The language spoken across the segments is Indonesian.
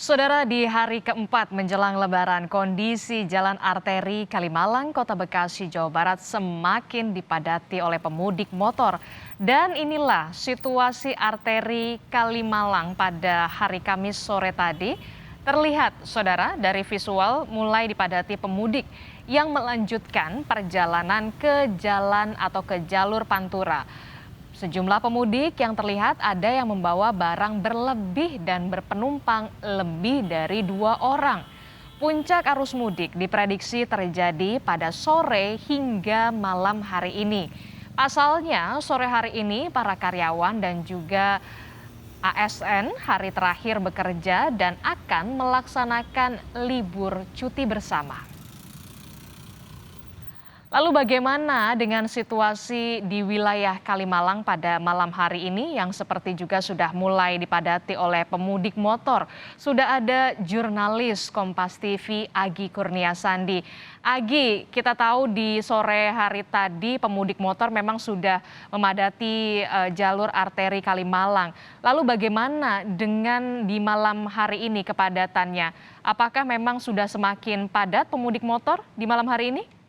Saudara, di hari keempat menjelang Lebaran, kondisi Jalan Arteri Kalimalang, Kota Bekasi, Jawa Barat semakin dipadati oleh pemudik motor. Dan inilah situasi arteri Kalimalang pada hari Kamis sore tadi. Terlihat, saudara, dari visual mulai dipadati pemudik yang melanjutkan perjalanan ke jalan atau ke jalur Pantura. Sejumlah pemudik yang terlihat ada yang membawa barang berlebih dan berpenumpang lebih dari 2 orang. Puncak arus mudik diprediksi terjadi pada sore hingga malam hari ini. Pasalnya sore hari ini para karyawan dan juga ASN hari terakhir bekerja dan akan melaksanakan libur cuti bersama. Lalu bagaimana dengan situasi di wilayah Kalimalang pada malam hari ini yang seperti juga sudah mulai dipadati oleh pemudik motor? Sudah ada jurnalis Kompas TV Agi Kurniasandi. Agi, kita tahu di sore hari tadi pemudik motor memang sudah memadati jalur arteri Kalimalang. Lalu bagaimana dengan di malam hari ini kepadatannya? Apakah memang sudah semakin padat pemudik motor di malam hari ini?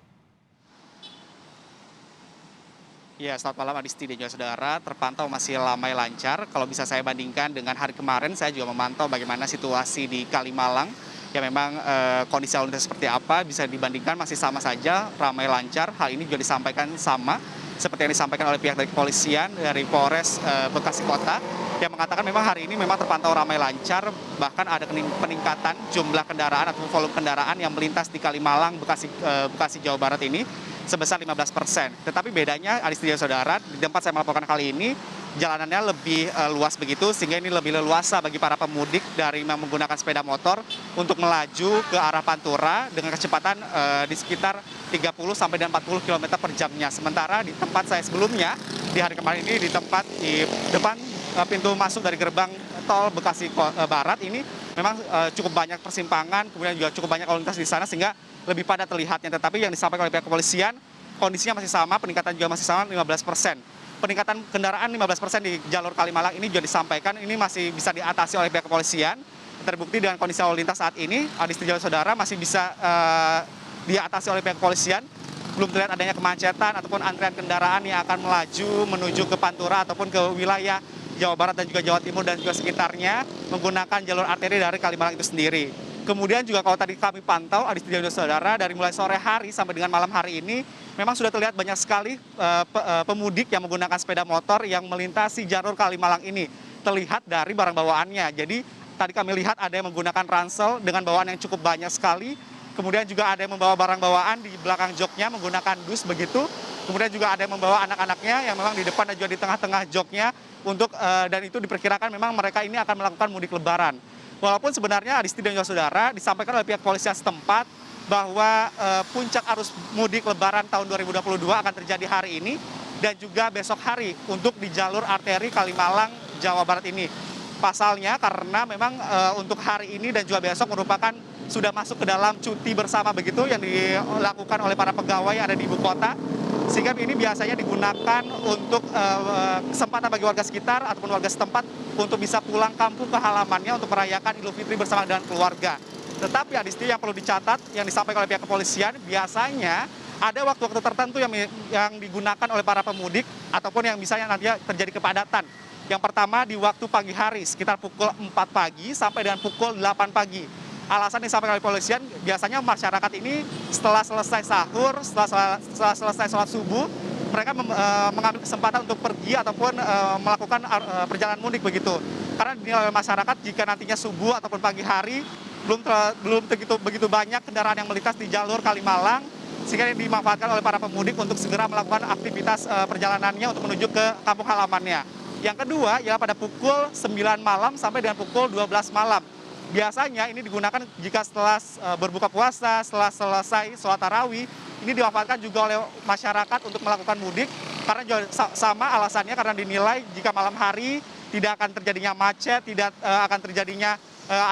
Ya, selamat malam Adisti dan juga saudara. Terpantau masih ramai lancar. Kalau bisa saya bandingkan dengan hari kemarin, saya juga memantau bagaimana situasi di Kalimalang. Ya memang kondisi lalu lintas seperti apa bisa dibandingkan masih sama saja ramai lancar. Hal ini juga disampaikan sama seperti yang disampaikan oleh pihak dari kepolisian dari Polres Bekasi Kota yang mengatakan memang hari ini memang terpantau ramai lancar, bahkan ada peningkatan jumlah kendaraan atau volume kendaraan yang melintas di Kalimalang, Bekasi Jawa Barat ini sebesar 15%. Tetapi bedanya Adisti dan saudara, di tempat saya melaporkan kali ini jalanannya lebih luas begitu, sehingga ini lebih leluasa bagi para pemudik dari yang menggunakan sepeda motor untuk melaju ke arah Pantura dengan kecepatan di sekitar 30 sampai dengan 40 km per jamnya. Sementara di tempat saya sebelumnya, di hari kemarin ini di tempat di depan pintu masuk dari gerbang tol Bekasi Barat ini memang cukup banyak persimpangan, kemudian juga cukup banyak lalu lintas di sana sehingga lebih padat terlihatnya. Tetapi yang disampaikan oleh pihak kepolisian, kondisinya masih sama, peningkatan juga masih sama 15%. Peningkatan kendaraan 15% di jalur Kalimalang ini juga disampaikan, ini masih bisa diatasi oleh pihak kepolisian. Terbukti dengan kondisi lalu lintas saat ini, Adisti dan saudara masih bisa diatasi oleh pihak kepolisian. Belum terlihat adanya kemacetan ataupun antrian kendaraan yang akan melaju menuju ke Pantura ataupun ke wilayah Jawa Barat dan juga Jawa Timur dan juga sekitarnya menggunakan jalur arteri dari Kalimalang itu sendiri. Kemudian juga kalau tadi kami pantau, Adisti dan saudara, dari mulai sore hari sampai dengan malam hari ini, memang sudah terlihat banyak sekali pemudik yang menggunakan sepeda motor yang melintasi jalur Kalimalang ini. Terlihat dari barang bawaannya. Jadi tadi kami lihat ada yang menggunakan ransel dengan bawaan yang cukup banyak sekali. Kemudian juga ada yang membawa barang bawaan di belakang joknya menggunakan dus begitu. Kemudian juga ada yang membawa anak-anaknya yang memang di depan dan juga di tengah-tengah joknya dan itu diperkirakan memang mereka ini akan melakukan mudik lebaran. Walaupun sebenarnya Adisti dan juga saudara disampaikan oleh pihak kepolisian setempat bahwa puncak arus mudik lebaran tahun 2022 akan terjadi hari ini dan juga besok hari untuk di jalur arteri Kalimalang Jawa Barat ini. Pasalnya karena memang untuk hari ini dan juga besok merupakan sudah masuk ke dalam cuti bersama begitu yang dilakukan oleh para pegawai yang ada di ibu kota. Sehingga ini biasanya digunakan untuk kesempatan bagi warga sekitar ataupun warga setempat untuk bisa pulang kampung ke halamannya untuk merayakan Idul Fitri bersama dengan keluarga. Tetapi Adisti yang perlu dicatat yang disampaikan oleh pihak kepolisian, biasanya ada waktu-waktu tertentu yang digunakan oleh para pemudik ataupun yang misalnya nanti terjadi kepadatan. Yang pertama di waktu pagi hari sekitar pukul 4 pagi sampai dengan pukul 8 pagi. Alasan yang disampaikan oleh kepolisian, biasanya masyarakat ini setelah selesai sahur, setelah selesai sholat subuh, mereka mengambil kesempatan untuk pergi ataupun melakukan perjalanan mudik begitu. Karena dinilai oleh masyarakat jika nantinya subuh ataupun pagi hari belum begitu banyak kendaraan yang melintas di jalur Kalimalang, sehingga ini dimanfaatkan oleh para pemudik untuk segera melakukan aktivitas perjalanannya untuk menuju ke kampung halamannya. Yang kedua, ya pada pukul 9 malam sampai dengan pukul 12 malam. Biasanya ini digunakan jika setelah berbuka puasa, setelah selesai sholat tarawih, ini dimanfaatkan juga oleh masyarakat untuk melakukan mudik. Karena juga sama alasannya karena dinilai jika malam hari tidak akan terjadinya macet, tidak akan terjadinya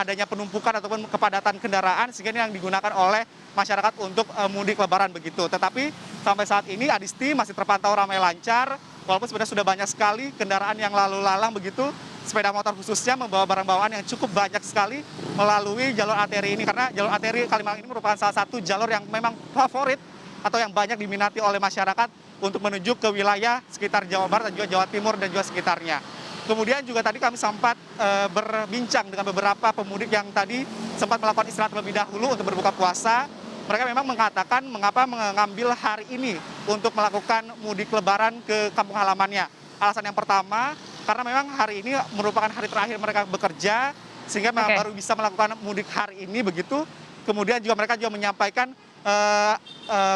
adanya penumpukan ataupun kepadatan kendaraan, sehingga ini yang digunakan oleh masyarakat untuk mudik lebaran begitu. Tetapi sampai saat ini Adisti masih terpantau ramai lancar, walaupun sebenarnya sudah banyak sekali kendaraan yang lalu lalang begitu sepeda motor khususnya membawa barang bawaan yang cukup banyak sekali melalui jalur arteri ini, karena jalur arteri Kalimalang ini merupakan salah satu jalur yang memang favorit atau yang banyak diminati oleh masyarakat untuk menuju ke wilayah sekitar Jawa Barat dan juga Jawa Timur dan juga sekitarnya. Kemudian juga tadi kami sempat berbincang dengan beberapa pemudik yang tadi sempat melakukan istirahat terlebih dahulu untuk berbuka puasa. Mereka memang mengatakan mengapa mengambil hari ini untuk melakukan mudik lebaran ke kampung halamannya. Alasan yang pertama, karena memang hari ini merupakan hari terakhir mereka bekerja, sehingga memang baru bisa melakukan mudik hari ini begitu. Kemudian juga mereka juga menyampaikan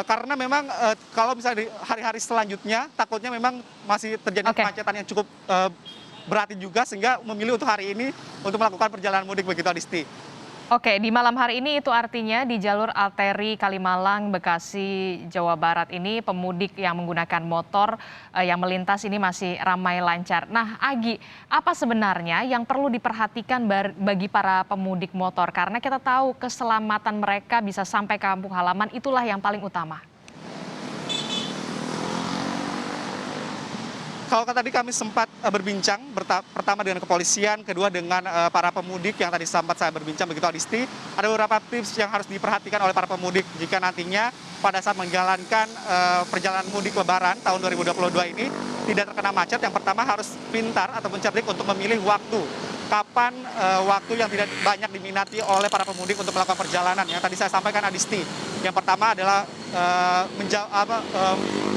karena memang kalau misalnya di hari-hari selanjutnya takutnya memang masih terjadi kemacetan yang cukup berarti juga, sehingga memilih untuk hari ini untuk melakukan perjalanan mudik begitu, Adisti. Oke, di malam hari ini itu artinya di jalur arteri Kalimalang, Bekasi, Jawa Barat ini pemudik yang menggunakan motor yang melintas ini masih ramai lancar. Nah, Agi, apa sebenarnya yang perlu diperhatikan bagi para pemudik motor? Karena kita tahu keselamatan mereka bisa sampai kampung halaman itulah yang paling utama. Kalau tadi kami sempat berbincang, pertama dengan kepolisian, kedua dengan para pemudik yang tadi sempat saya berbincang begitu, Adisti, ada beberapa tips yang harus diperhatikan oleh para pemudik jika nantinya pada saat menjalankan perjalanan mudik lebaran tahun 2022 ini tidak terkena macet. Yang pertama harus pintar ataupun cerdik untuk memilih waktu. Kapan waktu yang tidak banyak diminati oleh para pemudik untuk melakukan perjalanan. Yang tadi saya sampaikan, Adisti. Yang pertama adalah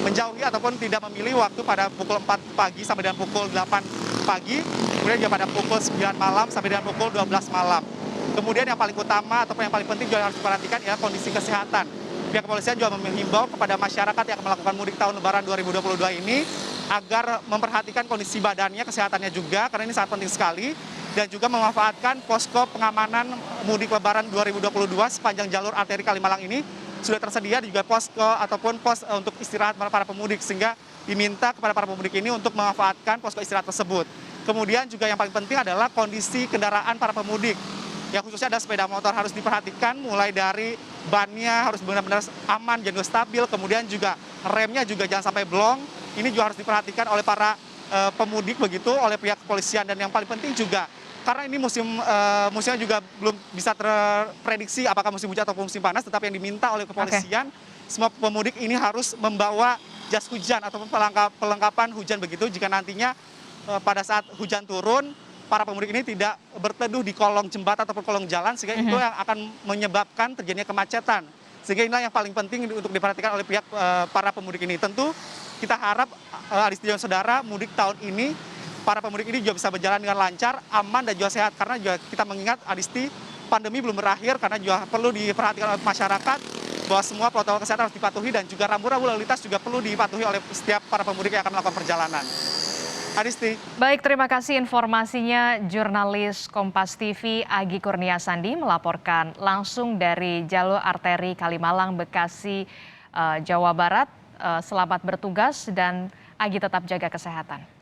menjauhi ataupun tidak memilih waktu pada pukul 4 pagi sampai dengan pukul 8 pagi, kemudian juga pada pukul 9 malam sampai dengan pukul 12 malam. Kemudian yang paling utama ataupun yang paling penting juga harus diperhatikan adalah kondisi kesehatan. Pihak kepolisian juga menghimbau kepada masyarakat yang melakukan mudik tahun lebaran 2022 ini agar memperhatikan kondisi badannya, kesehatannya juga, karena ini sangat penting sekali, dan juga memanfaatkan posko pengamanan mudik lebaran 2022 sepanjang jalur arteri Kalimalang ini sudah tersedia juga posko ataupun pos untuk istirahat para pemudik, sehingga diminta kepada para pemudik ini untuk memanfaatkan posko istirahat tersebut. Kemudian juga yang paling penting adalah kondisi kendaraan para pemudik, yang khususnya ada sepeda motor harus diperhatikan, mulai dari bannya harus benar-benar aman dan stabil, kemudian juga remnya juga jangan sampai blong. Ini juga harus diperhatikan oleh para pemudik begitu, oleh pihak kepolisian. Dan yang paling penting juga, karena ini musimnya juga belum bisa terprediksi apakah musim hujan atau musim panas, tetapi yang diminta oleh kepolisian, semua pemudik ini harus membawa jas hujan ataupun perlengkapan hujan begitu, jika nantinya pada saat hujan turun, para pemudik ini tidak berteduh di kolong jembatan ataupun kolong jalan, sehingga itu yang akan menyebabkan terjadinya kemacetan. Sehingga inilah yang paling penting untuk diperhatikan oleh pihak para pemudik ini. Tentu kita harap, Adisti dan saudara, mudik tahun ini para pemudik ini juga bisa berjalan dengan lancar, aman dan juga sehat. Karena juga kita mengingat, Adisti, pandemi belum berakhir, karena juga perlu diperhatikan oleh masyarakat bahwa semua protokol kesehatan harus dipatuhi, dan juga rambu-rambu lalu lintas juga perlu dipatuhi oleh setiap para pemudik yang akan melakukan perjalanan. Adisti. Baik, terima kasih informasinya jurnalis Kompas TV Agi Kurniasandi melaporkan langsung dari jalur arteri Kalimalang, Bekasi, Jawa Barat. Selamat bertugas dan Agi tetap jaga kesehatan.